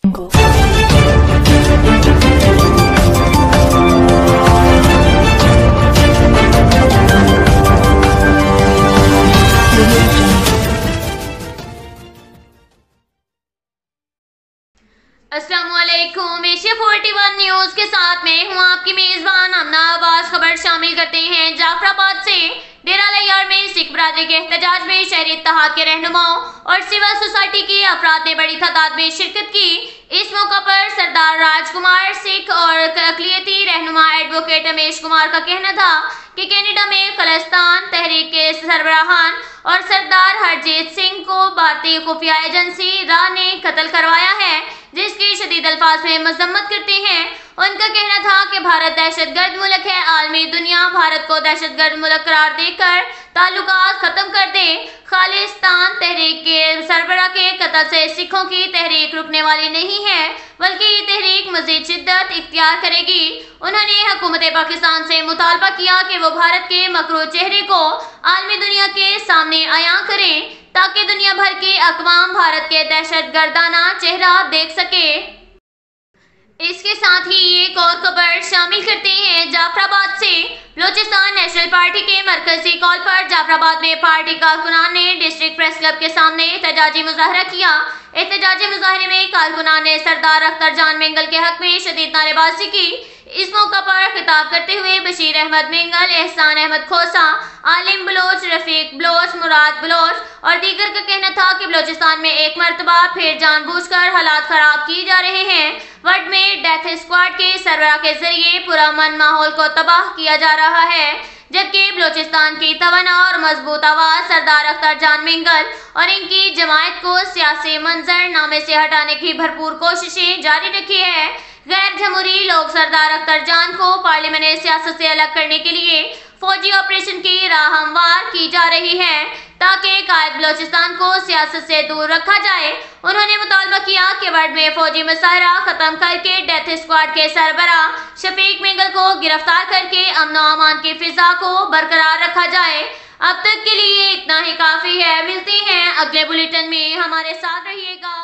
अस्सलामुअलैकुम। Asia 41 news के साथ मैं हूं आपकी मेजबान अमना अब्बास। खबर शामिल करते हैं जाफराबाद से। डेरा लैयार में सिख बरादरी के एहतजाज में शहरी इत्तेहाद के रहनुमाओं और सिविल सोसाइटी के अफराद ने बड़ी तादाद में शिरकत की। इस मौका पर सरदार राजकुमार सिख और अक़लियती रहनुमा एडवोकेट रमेश कुमार का कहना था कि कनाडा में खालिस्तान तहरीक के सरबराहान और सरदार हरजीत सिंह को भारतीय खुफिया एजेंसी रा ने कत्ल करवाया है, जिसकी शदीद अल्फाज में मजम्मत करते हैं। उनका कहना था कि भारत दहशतगर्द मुल्क है। आलमी दुनिया भारत को दहशतगर्द मुल्क करार देकर ताल्लुकात खत्म कर दे। खालिस्तान तहरीक के सरबराह के कत्ल से सिखों की तहरीक रुकने वाली नहीं है, बल्कि ये तहरीक मजीद शिद्दत इख्तियार करेगी। उन्होंने हुकूमत पाकिस्तान से मुतालबा किया कि वो भारत के मकरूर चेहरे को आलमी दुनिया के सामने अयां करें, ताकि दुनिया भर के अक़वाम भारत के दहशतगर्दाना चेहरा देख सके। इसके साथ ही एक और खबर शामिल करते हैं जाफराबाद से। बलोचिस्तान नेशनल पार्टी के मरकजी कॉल पर जाफराबाद में पार्टी कारकुनान ने डिस्ट्रिक्ट प्रेस क्लब के सामने एहतजाजी मुजाहरा किया। एहतजाजी मुजाहरे में कारकुनान ने सरदार अख्तर जान मिंगल के हक में शदीद नारेबाजी की। इस मौका पर खिताब करते हुए बशीर अहमद मिंगल, एहसान अहमद खोसा, आलिम बलोच, रफीक बलोच, मुराद बलोच और दीगर का कहना था कि बलोचिस्तान में एक मरतबा फिर जानबूझकर हालात खराब किए जा रहे हैं। वर्ड में डेथ स्क्वाड के सरबराह के जरिए पुरअमन माहौल को तबाह किया जा रहा है, जबकि बलोचिस्तान की तवाना और मजबूत आवाज सरदार अख्तर जान मिंगल और इनकी जमायत को सियासी मंजरनामे से हटाने की भरपूर कोशिशें जारी रखी है। गैर जमहूरी लोग सरदार अख्तर जान को पार्लियामेंट सियासत से अलग करने के लिए फौजी ऑपरेशन की राह हमवार की जा रही है, ताकि कायद बलोचिस्तान को सियासत से दूर रखा जाए। उन्होंने मुतालबा किया कि वर्ड में फौजी मुशाहरा खत्म करके डेथ स्क्वाड के सरबराह शफीक मिंगल को गिरफ्तार करके अमन व अमान की फिजा को बरकरार रखा जाए। अब तक के लिए इतना ही काफी है। मिलते हैं अगले बुलेटिन में, हमारे साथ रहिएगा।